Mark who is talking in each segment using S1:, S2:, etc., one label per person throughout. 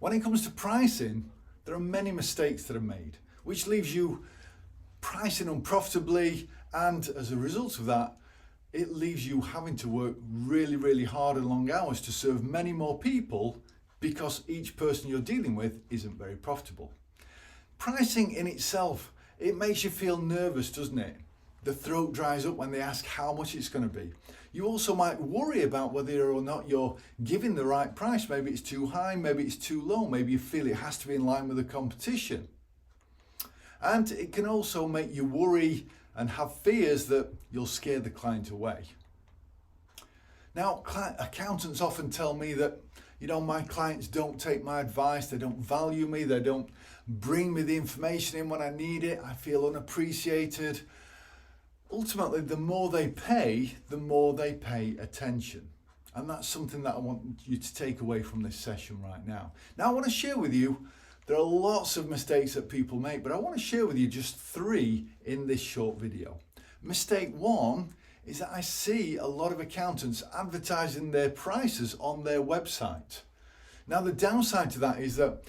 S1: When it comes to pricing, there are many mistakes that are made, which leaves you pricing unprofitably, and as a result of that, it leaves you having to work really, really hard and long hours to serve many more people because each person you're dealing with isn't very profitable. Pricing in itself, it makes you feel nervous, doesn't it? The throat dries up when they ask how much it's going to be. You also might worry about whether or not you're giving the right price. Maybe it's too high, maybe it's too low, maybe you feel it has to be in line with the competition. And it can also make you worry and have fears that you'll scare the client away. Now, accountants often tell me that, my clients don't take my advice, they don't value me, they don't bring me the information in when I need it, I feel unappreciated. Ultimately, the more they pay, the more they pay attention. And that's something that I want you to take away from this session right now. Now, I want to share with you, there are lots of mistakes that people make, but I want to share with you just 3 in this short video. Mistake 1 is that I see a lot of accountants advertising their prices on their website. Now, the downside to that is that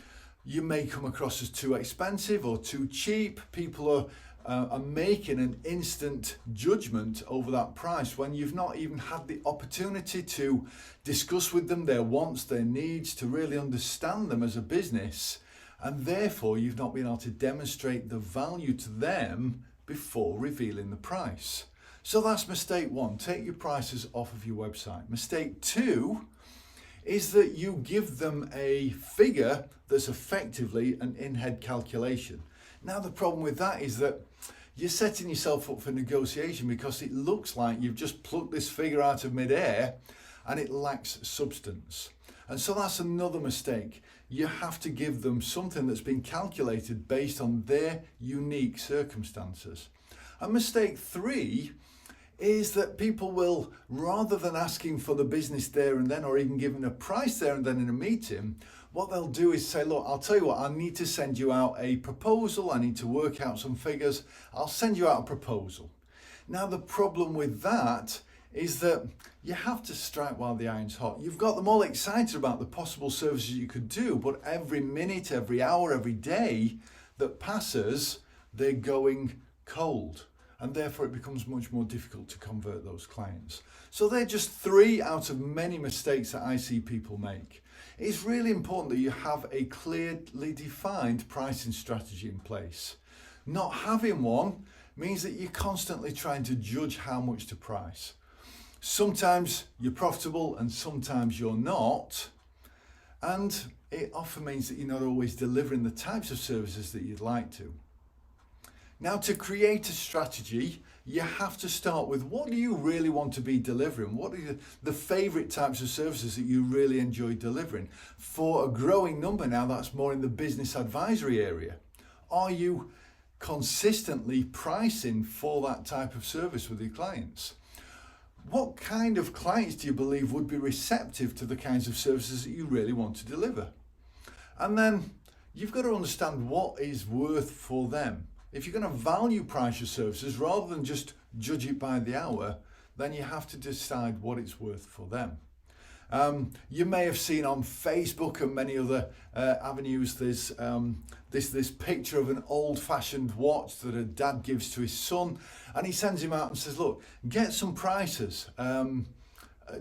S1: you may come across as too expensive or too cheap. People are making an instant judgment over that price when you've not even had the opportunity to discuss with them their wants, their needs, to really understand them as a business, and therefore you've not been able to demonstrate the value to them before revealing the price. So that's mistake 1, take your prices off of your website. Mistake 2 is that you give them a figure that's effectively an in-head calculation. Now, the problem with that is that you're setting yourself up for negotiation because it looks like you've just plucked this figure out of midair and it lacks substance. And so that's another mistake. You have to give them something that's been calculated based on their unique circumstances. And mistake 3 is that people will, rather than asking for the business there and then, or even giving a price there and then in a meeting, what they'll do is say, look, I'll tell you what, I need to send you out a proposal. I need to work out some figures. I'll send you out a proposal. Now, the problem with that is that you have to strike while the iron's hot. You've got them all excited about the possible services you could do, but every minute, every hour, every day that passes, they're going cold. And therefore it becomes much more difficult to convert those clients. So they're just 3 out of many mistakes that I see people make. It's really important that you have a clearly defined pricing strategy in place. Not having one means that you're constantly trying to judge how much to price. Sometimes you're profitable and sometimes you're not. And it often means that you're not always delivering the types of services that you'd like to. Now, to create a strategy, you have to start with what do you really want to be delivering? What are the favorite types of services that you really enjoy delivering? For a growing number now, that's more in the business advisory area. Are you consistently pricing for that type of service with your clients? What kind of clients do you believe would be receptive to the kinds of services that you really want to deliver? And then you've got to understand what is worth for them. If you're going to value price your services rather than just judge it by the hour, then you have to decide what it's worth for them. You may have seen on Facebook and many other avenues there's this picture of an old-fashioned watch that a dad gives to his son, and he sends him out and says, look, get some prices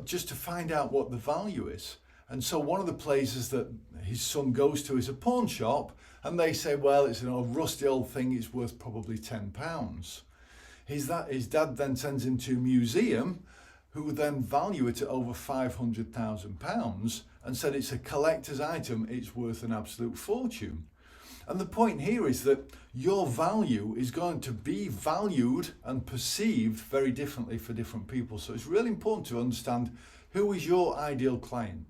S1: just to find out what the value is. And so one of the places that his son goes to is a pawn shop, and they say, well, it's an old rusty old thing, it's worth probably £10. His dad then sends him to a museum, who then value it at over £500,000 and said it's a collector's item, it's worth an absolute fortune. And the point here is that your value is going to be valued and perceived very differently for different people. So it's really important to understand who is your ideal client.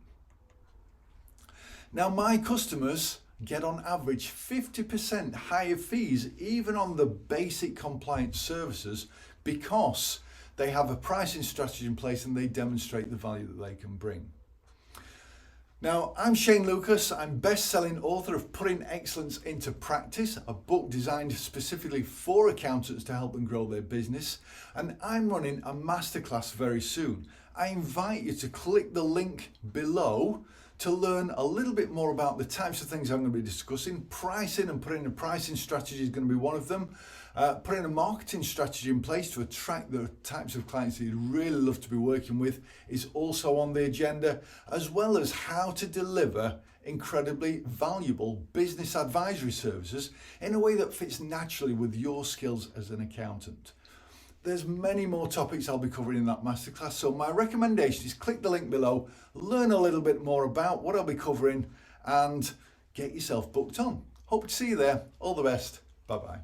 S1: Now, my customers get on average 50% higher fees even on the basic compliance services because they have a pricing strategy in place and they demonstrate the value that they can bring. Now, I'm Shane Lucas. I'm best-selling author of Putting Excellence into Practice, a book designed specifically for accountants to help them grow their business. And I'm running a masterclass very soon. I invite you to click the link below to learn a little bit more about the types of things I'm going to be discussing. Pricing and putting a pricing strategy is going to be one of them. Putting a marketing strategy in place to attract the types of clients that you'd really love to be working with is also on the agenda, as well as how to deliver incredibly valuable business advisory services in a way that fits naturally with your skills as an accountant. There's many more topics I'll be covering in that masterclass, so my recommendation is click the link below, learn a little bit more about what I'll be covering and get yourself booked on. Hope to see you there. All the best. Bye bye.